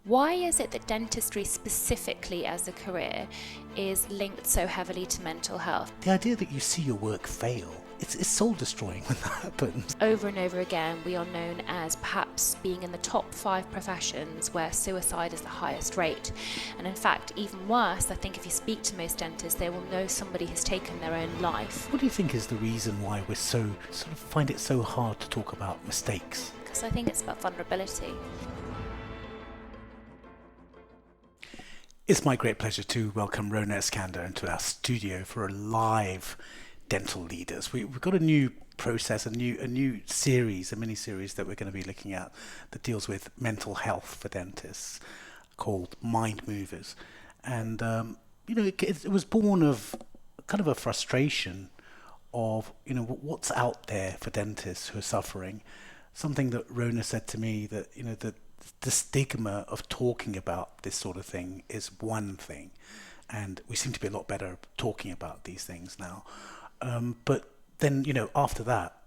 Why is it that dentistry specifically as a career is linked so heavily to mental health? The idea that you see your work fail, it's soul destroying when that happens. Over and over again, we are known as perhaps being in the top 5 professions where suicide is the highest rate. And in fact, even worse, I think if you speak to most dentists, they will know somebody has taken their own life. What do you think is the reason why we're so sort of find it so hard to talk about mistakes? Because I think it's about vulnerability. It's my great pleasure to welcome Rhona Eskander into our studio for a live Dental Leaders. We've got a new process, a new series, a mini-series that we're going to be looking at that deals with mental health for dentists called Mind Movers. And, it was born of kind of a frustration of, what's out there for dentists who are suffering. Something that Rhona said to me that, that the stigma of talking about this sort of thing is one thing, and we seem to be a lot better at talking about these things now. But then, after that,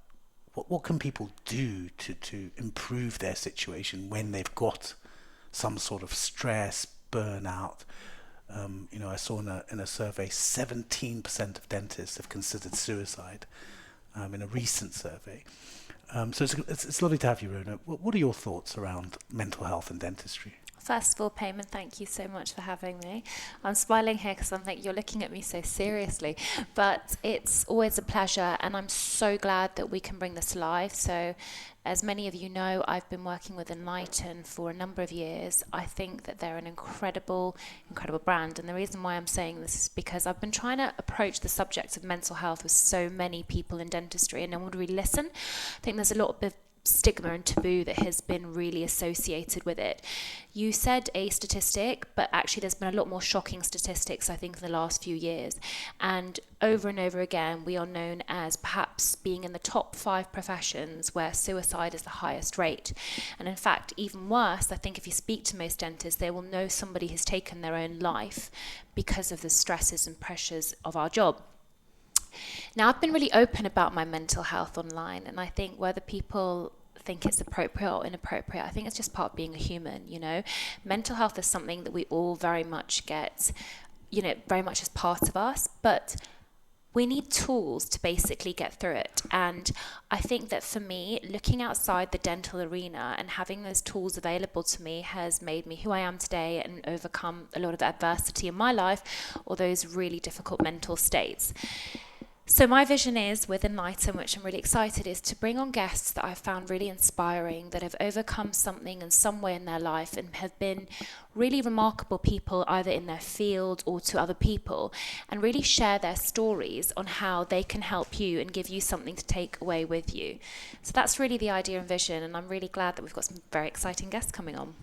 what can people do to improve their situation when they've got some sort of stress, burnout? I saw in a survey, 17% of dentists have considered suicide in a recent survey. So it's lovely to have you, Rhona. What are your thoughts around mental health and dentistry? First of all, Payman, thank you so much for having me. I'm smiling here because I'm thinking you're looking at me so seriously, but it's always a pleasure, and I'm so glad that we can bring this live. So as many of you know, I've been working with Enlighten for a number of years. I think that they're an incredible brand, and the reason why I'm saying this is because I've been trying to approach the subject of mental health with so many people in dentistry, and no one would really listen. I think there's a lot of stigma and taboo that has been really associated with it. You said a statistic, but actually there's been a lot more shocking statistics, I think, in the last few years. And over again, we are known as perhaps being in the top 5 professions where suicide is the highest rate. And in fact, even worse, I think if you speak to most dentists, they will know somebody has taken their own life because of the stresses and pressures of our job. Now, I've been really open about my mental health online, and I think whether people think it's appropriate or inappropriate, I think it's just part of being a human, Mental health is something that we all very much get, very much as part of us, but we need tools to basically get through it. And I think that for me, looking outside the dental arena and having those tools available to me has made me who I am today and overcome a lot of adversity in my life or those really difficult mental states. So my vision is, with Enlighten, which I'm really excited, is to bring on guests that I've found really inspiring, that have overcome something in some way in their life and have been really remarkable people either in their field or to other people, and really share their stories on how they can help you and give you something to take away with you. So that's really the idea and vision, and I'm really glad that we've got some very exciting guests coming on.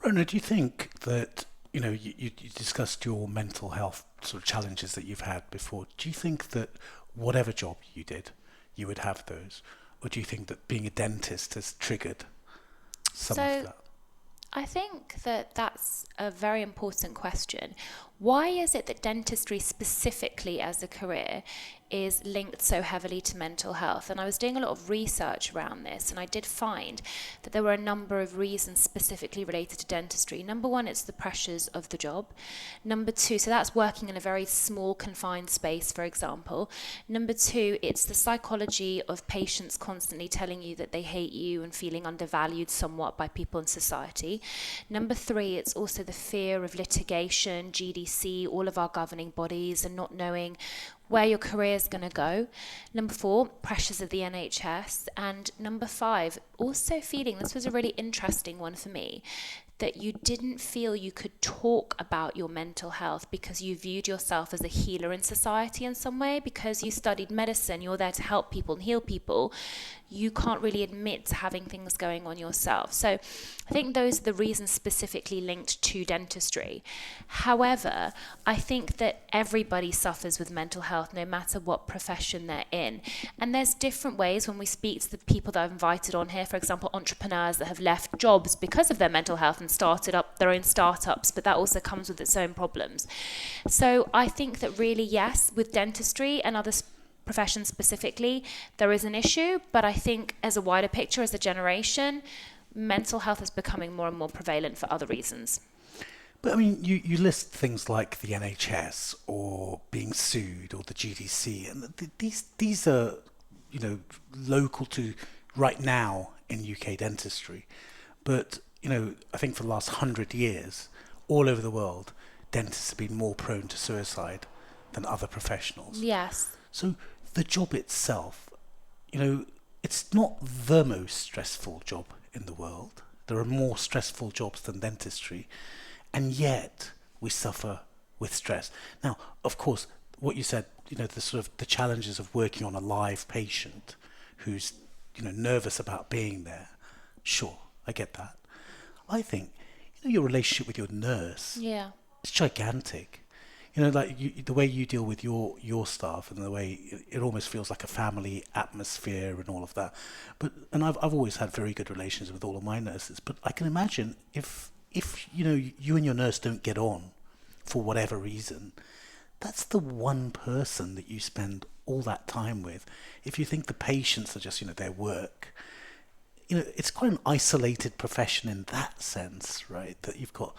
Rhona, do you think that, you discussed your mental health sort of challenges that you've had before. Do you think that whatever job you did, you would have those? Or do you think that being a dentist has triggered some of that? I think that that's a very important question. Why is it that dentistry specifically as a career is linked so heavily to mental health? And I was doing a lot of research around this, and I did find that there were a number of reasons specifically related to dentistry. Number one, it's the pressures of the job. Number two, so that's working in a very small confined space, for example. Number two, it's the psychology of patients constantly telling you that they hate you and feeling undervalued somewhat by people in society. Number three, it's also the fear of litigation, GDC, all of our governing bodies, and not knowing where your career is going to go. Number four, pressures of the NHS. And number five, also feeling, this was a really interesting one for me, that you didn't feel you could talk about your mental health because you viewed yourself as a healer in society in some way. Because you studied medicine, you're there to help people and heal people, you can't really admit to having things going on yourself. So I think those are the reasons specifically linked to dentistry. However, I think that everybody suffers with mental health no matter what profession they're in. And there's different ways when we speak to the people that I've invited on here, for example, entrepreneurs that have left jobs because of their mental health and started up their own startups, but that also comes with its own problems. So I think that really, yes, with dentistry and other professions specifically, there is an issue, but I think as a wider picture, as a generation, mental health is becoming more and more prevalent for other reasons. But I mean, you list things like the NHS or being sued or the GDC, and these are, local to right now in UK dentistry. But, I think for the last 100 years, all over the world, dentists have been more prone to suicide than other professionals. Yes. So the job itself, it's not the most stressful job in the world. There are more stressful jobs than dentistry, and yet we suffer with stress. Now, of course, what you said, the sort of the challenges of working on a live patient who's, nervous about being there. Sure, I get that. I think, your relationship with your nurse, Yeah. it's gigantic. The way you deal with your staff, and the way it almost feels like a family atmosphere and all of that. And I've always had very good relations with all of my nurses. But I can imagine if you and your nurse don't get on for whatever reason, that's the one person that you spend all that time with. If you think the patients are just their work, it's quite an isolated profession in that sense, right? That you've got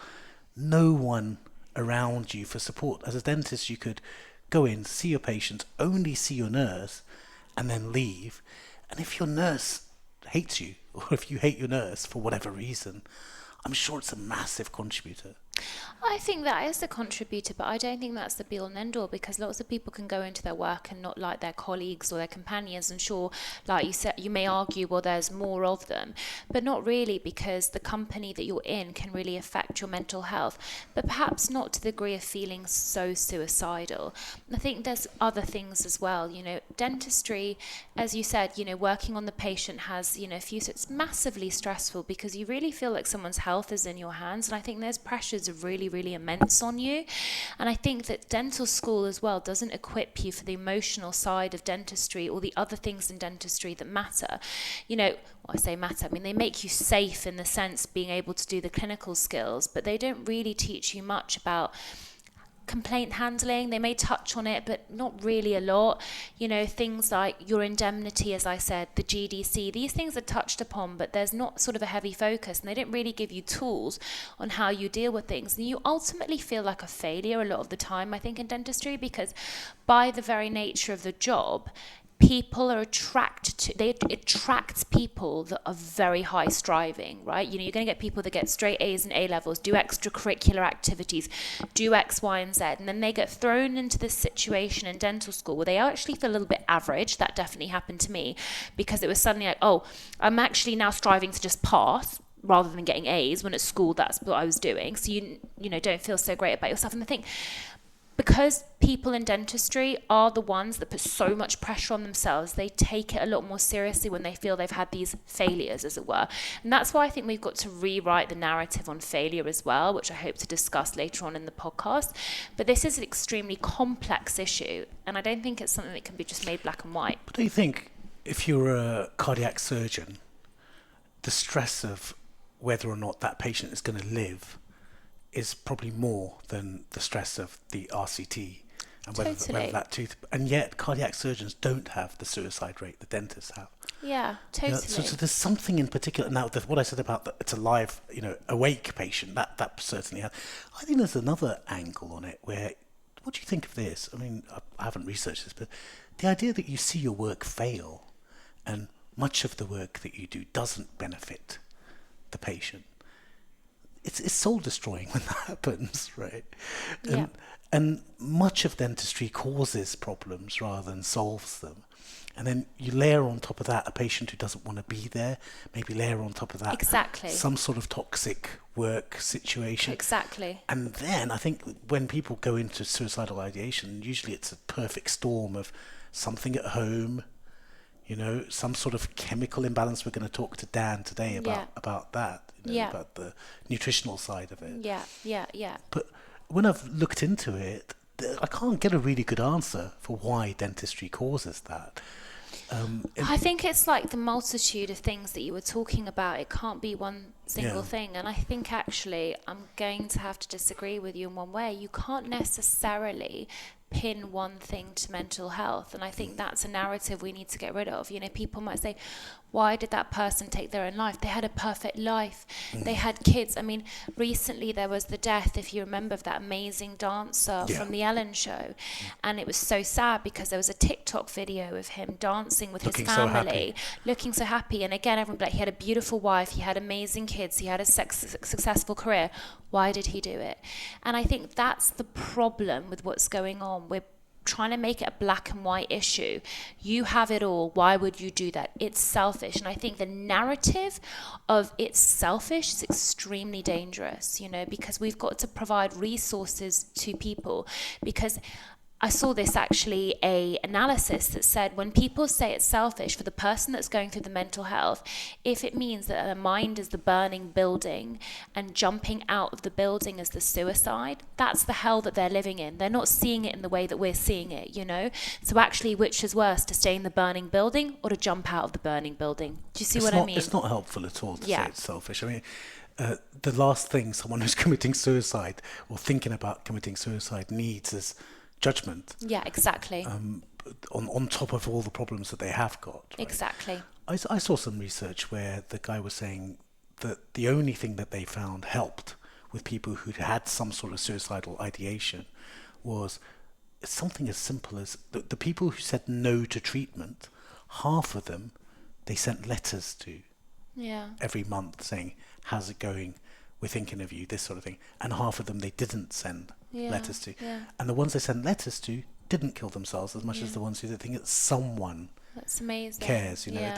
no one around you for support. As a dentist, you could go in, see your patient, only see your nurse, and then leave. And if your nurse hates you, or if you hate your nurse for whatever reason, I'm sure it's a massive contributor. I think that is a contributor, but I don't think that's the be all and end all, because lots of people can go into their work and not like their colleagues or their companions. And sure, like you said, you may argue, well, there's more of them, but not really, because the company that you're in can really affect your mental health, but perhaps not to the degree of feeling so suicidal. I think there's other things as well. Dentistry, as you said, working on the patient has, it's massively stressful, because you really feel like someone's health is in your hands. And I think there's pressures are really, really immense on you. And I think that dental school as well doesn't equip you for the emotional side of dentistry or the other things in dentistry that matter. I say matter, they make you safe in the sense being able to do the clinical skills, but they don't really teach you much about complaint handling. They may touch on it, but not really a lot. Things like your indemnity, as I said, the GDC, these things are touched upon, but there's not sort of a heavy focus, and they don't really give you tools on how you deal with things. And you ultimately feel like a failure a lot of the time, I think, in dentistry, because by the very nature of the job, people are it attracts people that are very high striving, right? You're going to get people that get straight A's and A levels, do extracurricular activities, do X, Y, and Z, and then they get thrown into this situation in dental school where they actually feel a little bit average. That definitely happened to me, because it was suddenly like, oh, I'm actually now striving to just pass rather than getting A's, when at school that's what I was doing. So you don't feel so great about yourself. And I think, because people in dentistry are the ones that put so much pressure on themselves, they take it a lot more seriously when they feel they've had these failures, as it were. And that's why I think we've got to rewrite the narrative on failure as well, which I hope to discuss later on in the podcast. But this is an extremely complex issue, and I don't think it's something that can be just made black and white. But do you think, if you're a cardiac surgeon, the stress of whether or not that patient is going to live is probably more than the stress of the RCT and whether that tooth, and yet cardiac surgeons don't have the suicide rate the dentists have. Yeah, totally. So there's something in particular. Now, what I said about it's a live, awake patient, that certainly has. I think there's another angle on it where, what do you think of this? I haven't researched this, but the idea that you see your work fail and much of the work that you do doesn't benefit the patient. It's soul destroying when that happens, right? Yeah. And much of dentistry causes problems rather than solves them. And then you layer on top of that a patient who doesn't want to be there, maybe layer on top of that Exactly. some sort of toxic work situation. Exactly. And then I think when people go into suicidal ideation, usually it's a perfect storm of something at home, some sort of chemical imbalance. We're going to talk to Dan today about that. About the nutritional side of it. Yeah. But when I've looked into it, I can't get a really good answer for why dentistry causes that. I think it's like the multitude of things that you were talking about. It can't be one single thing. And I think actually I'm going to have to disagree with you in one way. You can't necessarily pin one thing to mental health. And I think that's a narrative we need to get rid of. People might say, why did that person take their own life? They had a perfect life. They had kids. I mean, recently there was the death, if you remember, of that amazing dancer from the Ellen show. And it was so sad because there was a TikTok video of him dancing with his family, looking so happy. And again, everyone like, he had a beautiful wife, he had amazing kids, he had a successful career. Why did he do it? And I think that's the problem with what's going on. We're trying to make it a black and white issue. You have it all. Why would you do that? It's selfish. And I think the narrative of it's selfish is extremely dangerous, you know, because we've got to provide resources to people. Because I saw this actually, a analysis that said when people say it's selfish for the person that's going through the mental health, if it means that their mind is the burning building and jumping out of the building is the suicide, that's the hell that they're living in. They're not seeing it in the way that we're seeing it, you know? So actually, which is worse, to stay in the burning building or to jump out of the burning building? Do you see what I mean? It's not helpful at all to say it's selfish. I mean, the last thing someone who's committing suicide or thinking about committing suicide needs is judgment. Yeah, exactly. On top of all the problems that they have got. Right? Exactly. I saw some research where the guy was saying that the only thing that they found helped with people who'd had some sort of suicidal ideation was something as simple as the people who said no to treatment, half of them they sent letters to every month saying, how's it going? We're thinking of you, this sort of thing. And half of them they didn't send letters to. Yeah. And the ones they sent letters to didn't kill themselves as much as the ones who think that someone That's amazing. cares, you know,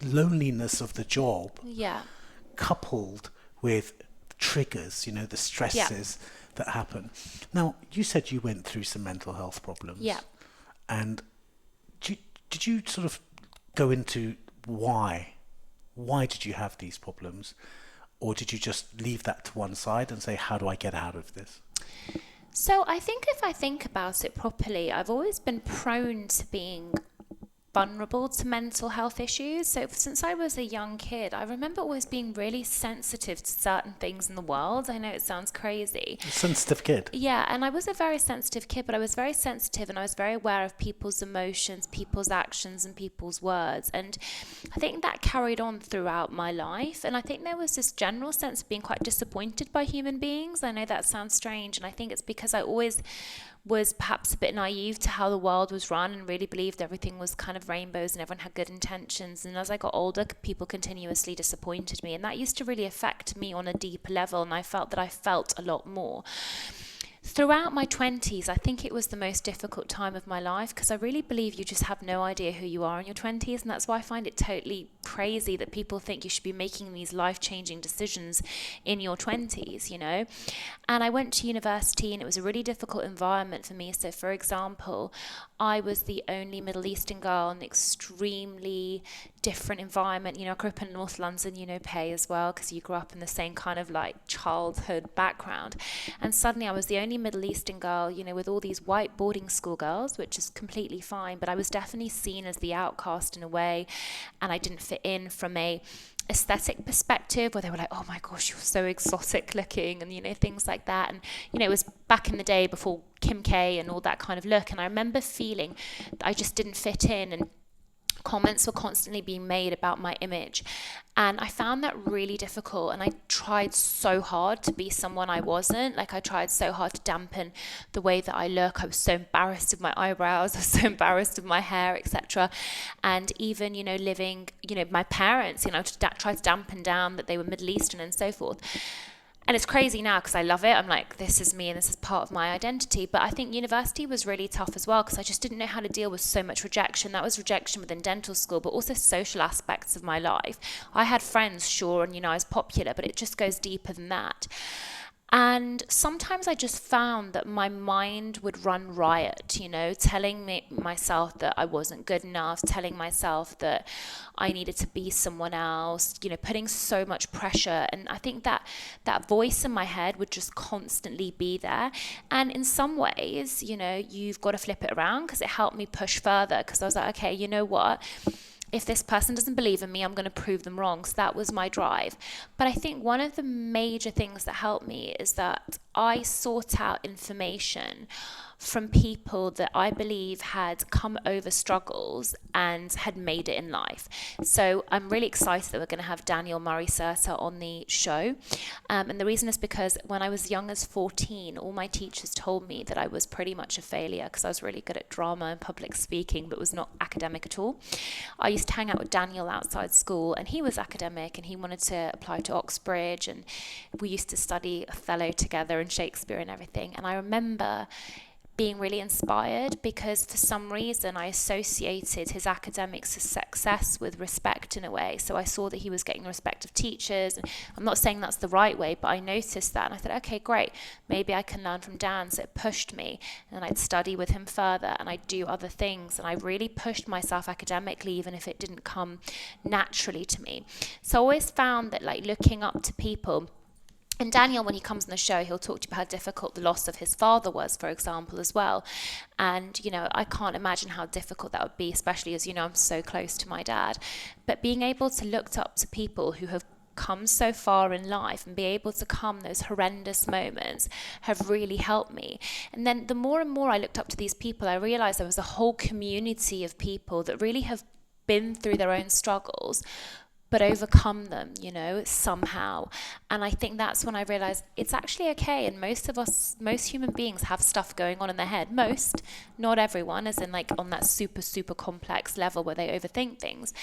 loneliness of the job coupled with triggers, you know, the stresses that happen. Now, you said you went through some mental health problems. Yeah. And did you sort of go into why? Why did you have these problems? Or did you just leave that to one side and say, how do I get out of this? So I think if I think about it properly, I've always been prone to being vulnerable to mental health issues. So since I was a young kid, I remember always being really sensitive to certain things in the world. I know it sounds crazy. A sensitive kid. Yeah, and I was a very sensitive kid, but I was very sensitive and I was very aware of people's emotions, people's actions and people's words. And I think that carried on throughout my life. And I think there was this general sense of being quite disappointed by human beings. I know that sounds strange, and I think it's because I always was perhaps a bit naive to how the world was run and really believed everything was kind of rainbows and everyone had good intentions. And as I got older, people continuously disappointed me, and that used to really affect me on a deeper level, and I felt that I felt a lot more. Throughout my 20s, I think it was the most difficult time of my life because I really believe you just have no idea who you are in your 20s, and that's why I find it totally crazy that people think you should be making these life-changing decisions in your 20s, you know. And I went to university and it was a really difficult environment for me. So, for example, I was the only Middle Eastern girl in an extremely different environment. You know, I grew up in North London, you know, pay as well, because you grew up in the same kind of like childhood background. And suddenly I was the only Middle Eastern girl, you know, with all these white boarding school girls, which is completely fine. But I was definitely seen as the outcast in a way, and I didn't fit in from a aesthetic perspective, where they were like, oh my gosh, you're so exotic looking, and you know, things like that. And you know, it was back in the day before Kim K and all that kind of look, and I remember feeling that I just didn't fit in, and comments were constantly being made about my image, and I found that really difficult. And I tried so hard to be someone I wasn't. Like, I tried so hard to dampen the way that I look. I was so embarrassed of my eyebrows, I was so embarrassed of my hair, etc. And even, you know, living, you know, my parents, you know, tried to dampen down that they were Middle Eastern and so forth. And it's crazy now because I love it. I'm like, this is me and this is part of my identity. But I think university was really tough as well because I just didn't know how to deal with so much rejection. That was rejection within dental school, but also social aspects of my life. I had friends, sure, and, you know, I was popular, but it just goes deeper than that. And sometimes I just found that my mind would run riot, you know, telling myself that I wasn't good enough, telling myself that I needed to be someone else, you know, putting so much pressure. And I think that voice in my head would just constantly be there. And in some ways, you know, you've got to flip it around, because it helped me push further, because I was like, okay, you know what? If this person doesn't believe in me, I'm going to prove them wrong. So that was my drive. But I think one of the major things that helped me is that I sought out information from people that I believe had come over struggles and had made it in life. So I'm really excited that we're going to have Daniel Murray Serta on the show. And the reason is because when I was young as 14, all my teachers told me that I was pretty much a failure because I was really good at drama and public speaking, but was not academic at all. I used to hang out with Daniel outside school, and he was academic and he wanted to apply to Oxbridge, and we used to study Othello together and Shakespeare and everything. And I remember being really inspired because for some reason I associated his academic success with respect in a way. So I saw that he was getting the respect of teachers. I'm not saying that's the right way, but I noticed that and I thought, okay, great, maybe I can learn from Dan. So it pushed me, and I'd study with him further and I'd do other things, and I really pushed myself academically even if it didn't come naturally to me. So I always found that, like, looking up to people. And Daniel, when he comes on the show, he'll talk to you about how difficult the loss of his father was, for example, as well. And, you know, I can't imagine how difficult that would be, especially as, you know, I'm so close to my dad. But being able to look up to people who have come so far in life and be able to come those horrendous moments have really helped me. And then the more and more I looked up to these people, I realized there was a whole community of people that really have been through their own struggles, but overcome them, you know, somehow. And I think that's when I realized it's actually okay. And most of us, most human beings have stuff going on in their head. Most, not everyone, as in like on that super, super complex level where they overthink things.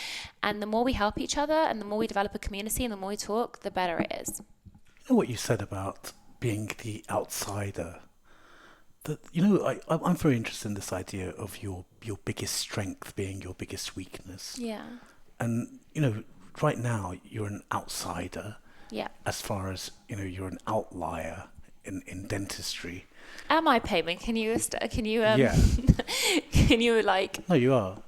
And the more we help each other and the more we develop a community and the more we talk, the better it is. You know what you said about being the outsider? That, you know, I'm very interested in this idea of your biggest strength being your biggest weakness. Yeah. And, you know, right now you're an outsider. Yeah. As far as, you know, you're an outlier in dentistry. Am I, Payman? Can you Yeah. can you like? No, you are.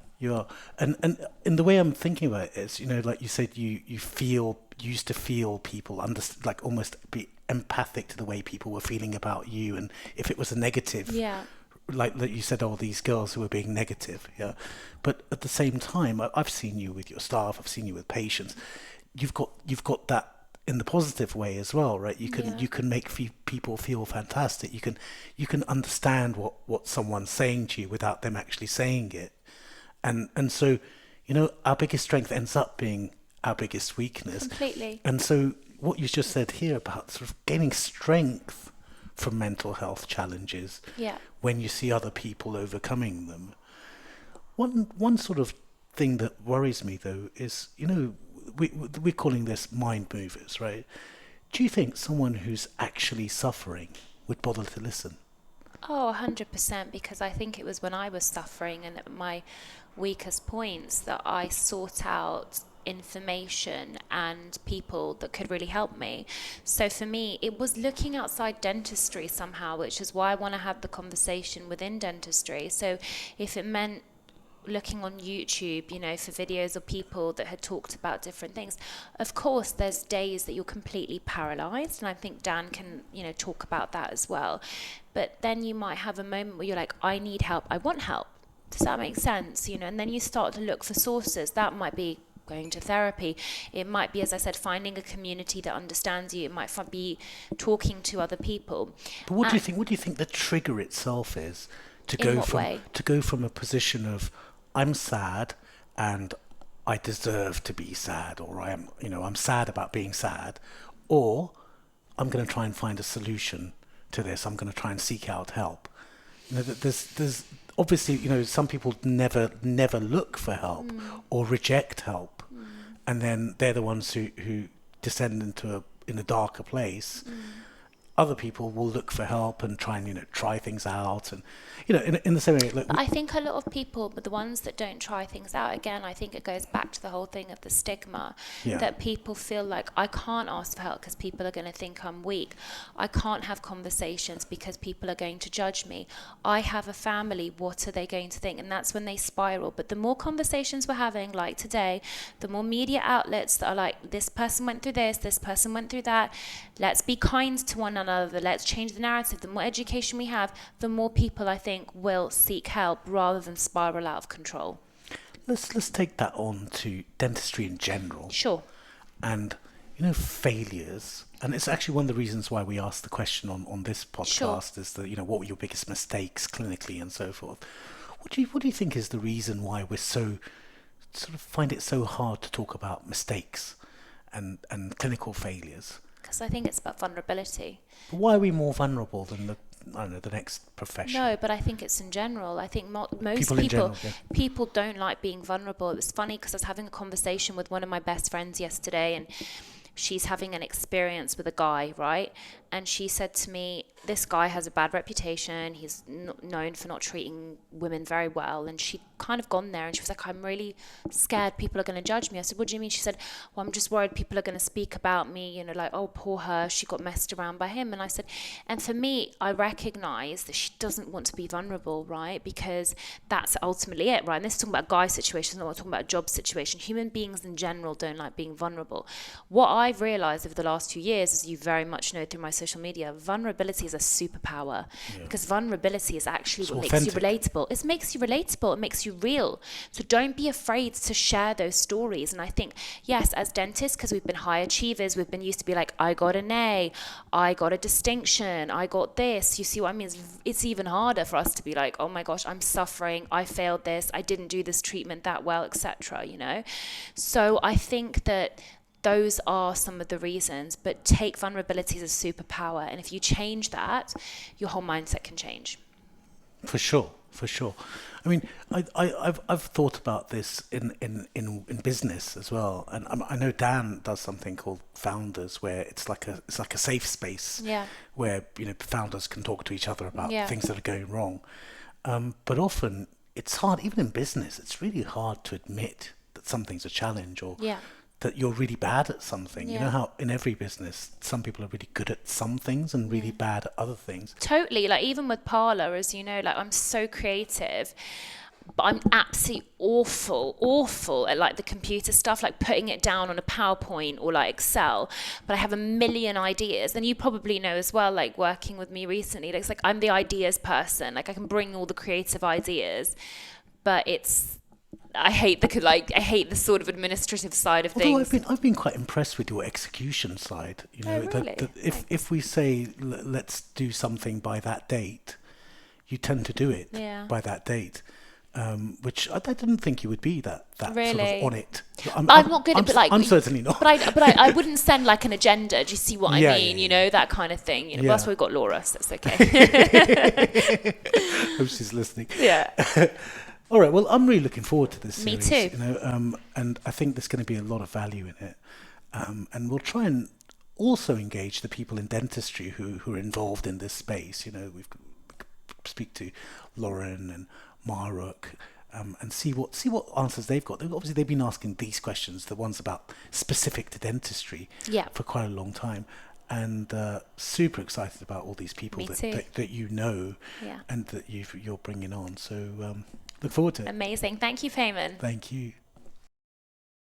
And in the way I'm thinking about it is, you know, like you said, you used to feel people like almost be empathic to the way people were feeling about you, and if it was a negative. Yeah. Like that you said, these girls who were being negative, yeah. But at the same time, I've seen you with your staff, I've seen you with patients. You've got that in the positive way as well, right? You can make people feel fantastic. You can understand what someone's saying to you without them actually saying it, and so, you know, our biggest strength ends up being our biggest weakness. Completely. And so, what you just said here about sort of gaining strength from mental health challenges, yeah, when you see other people overcoming them. One sort of thing that worries me though is, you know, we're calling this mind movers, right? Do you think someone who's actually suffering would bother to listen? Oh, 100%, because I think it was when I was suffering and at my weakest points that I sought out information and people that could really help me. So for me, it was looking outside dentistry somehow, which is why I want to have the conversation within dentistry. So if it meant looking on YouTube, you know, for videos of people that had talked about different things. Of course, there's days that you're completely paralyzed, and I think Dan can, you know, talk about that as well. But then you might have a moment where you're like, I need help, I want help. Does that make sense? You know, and then you start to look for sources. That might be going to therapy. It might be, as I said, finding a community that understands you. It might be talking to other people. But what do you think? What do you think the trigger itself is to go from a position of I'm sad and I deserve to be sad, or I'm sad about being sad, or I'm going to try and find a solution to this. I'm going to try and seek out help. You know, there's obviously, you know, some people never look for help or reject help, and then they're the ones who descend into a darker place. Other people will look for help and try and, you know, try things out, and, you know, in the same way. Like, I think a lot of people, but the ones that don't try things out, again, I think it goes back to the whole thing of the stigma, that people feel like I can't ask for help because people are going to think I'm weak. I can't have conversations because people are going to judge me. I have a family, what are they going to think? And that's when they spiral. But the more conversations we're having, like today, the more media outlets that are like, this person went through this person went through that, let's be kind to one another, let's change the narrative. The more education we have, the more people, I think, will seek help rather than spiral out of control. Let's take that on to dentistry in general. Sure. And, failures, and it's actually one of the reasons why we asked the question on this podcast is that, what were your biggest mistakes clinically and so forth. What do you think is the reason why we're so sort of find it so hard to talk about mistakes and clinical failures? Because I think it's about vulnerability. But why are we more vulnerable than the next profession? No, but I think it's in general. I think most people don't like being vulnerable. It was funny because I was having a conversation with one of my best friends yesterday, and she's having an experience with a guy, right? And she said to me, this guy has a bad reputation. He's known for not treating women very well. And she'd kind of gone there and she was like, I'm really scared people are going to judge me. I said, what do you mean? She said, well, I'm just worried people are going to speak about me, like, oh, poor her, she got messed around by him. And I said, and for me, I recognize that she doesn't want to be vulnerable, right? Because that's ultimately it, right? And this is talking about guy situations, not talking about a job situation. Human beings in general don't like being vulnerable. What I've realized over the last 2 years, as you very much know through my social media, vulnerability is a superpower, because vulnerability is actually what makes you relatable. It makes you relatable. It makes you real. So don't be afraid to share those stories. And I think, yes, as dentists, because we've been high achievers, we've been used to be like, I got an A, I got a distinction, I got this. You see what I mean? It's even harder for us to be like, oh my gosh, I'm suffering, I failed this, I didn't do this treatment that well, etc. So I think that those are some of the reasons, but take vulnerability as a superpower. And if you change that, your whole mindset can change. For sure. I mean, I've thought about this in business as well, and I know Dan does something called Founders, where it's like a safe space, where founders can talk to each other about things that are going wrong. But often it's hard, even in business. It's really hard to admit that something's a challenge or that you're really bad at something. You know how in every business, some people are really good at some things and really bad at other things. Totally. Like even with Parlour, as you know, like I'm so creative, but I'm absolutely awful at like the computer stuff, like putting it down on a PowerPoint or like Excel. But I have a million ideas. And you probably know as well, like working with me recently, it's like I'm the ideas person. Like I can bring all the creative ideas, but I hate the sort of administrative side of things. I've been quite impressed with your execution side. Really? If we say let's do something by that date, you tend to do it by that date, which I didn't think you would be that really? Sort of on it. I'm not good at it, I'm certainly not. But I wouldn't send like an agenda. Do you see what I mean? That kind of thing. Well, that's why we've got Laura, so it's okay. Hope she's listening. Yeah. All right, well, I'm really looking forward to this series. Me too. And I think there's going to be a lot of value in it. And we'll try and also engage the people in dentistry who are involved in this space. We speak to Lauren and Maruk, and see what answers they've got. Obviously, they've been asking these questions, the ones about specific to dentistry, for quite a long time. And super excited about all these people that and that you're bringing on. So look forward to it. Amazing. Thank you, Payman. Thank you.